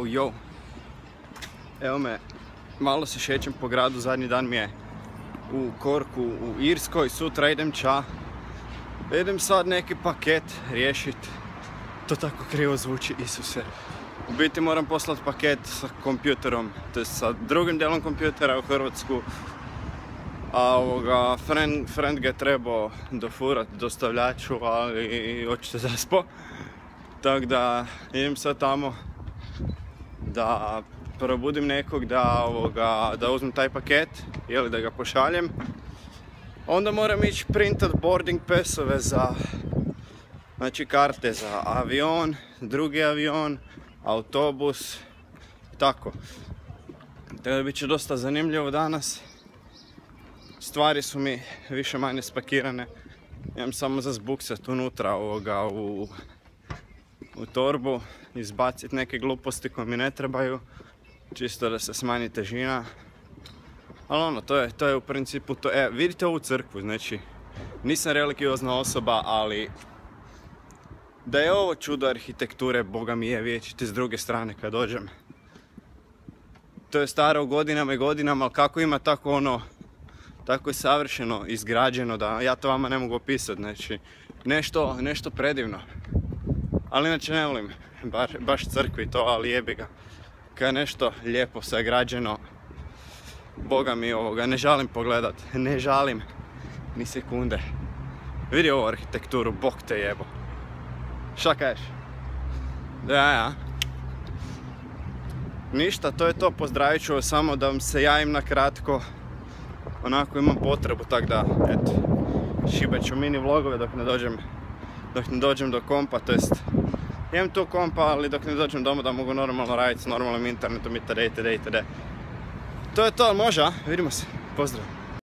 Jo. Evo me, malo se šećem po gradu, zadnji dan mi je u Corku u Irskoj, sutra idem ča. Idem sad neki paket riješit. To tako krivo zvuči, Isuse. U biti moram poslati paket sa kompjuterom, to je sa drugim dijelom kompjutera u Hrvatsku. A friend ga je trebao dofurat dostavljaču, ali očito zaspo. Tako da idem sad tamo da probudim nekog da uzmem taj paket ili da ga pošaljem. Onda moram ići printat boarding passove za, znači karte za avion, drugi avion, autobus, tako. Tako da bit će dosta zanimljivo danas. Stvari su mi više manje spakirane. Imam samo za zbuksat unutra u torbu, izbaciti neke gluposti koje mi ne trebaju, čisto da se smanji težina. Ali ono, to je u principu to. Vidite ovu crkvu, znači, nisam religiozna osoba, ali da je ovo čudo arhitekture, Boga mi je, vidjet ćete s druge strane kad dođem. To je staro godinama i godinama, ali kako ima tako ono, tako je savršeno izgrađeno da ja to vama ne mogu opisati, znači, nešto predivno. Ali inače ne volim baš crkvi to, ali jebi ga. Kad je nešto lijepo sagrađeno, Boga mi ne žalim pogledat, ne žalim ni sekunde. Vidi ovu arhitekturu, Bog te jebo. Šta kažeš? Da. Ništa, to je to, pozdravit ću vas, samo da vam se javim na kratko. Onako imam potrebu, tak da, eto, šibat ću mini vlogove dok ne dođem do kompa, to jest, imam tu kompa, ali dok ne dođem doma da mogu normalno raditi s normalnim internetom itd. To je to, može, a? Vidimo se, pozdrav.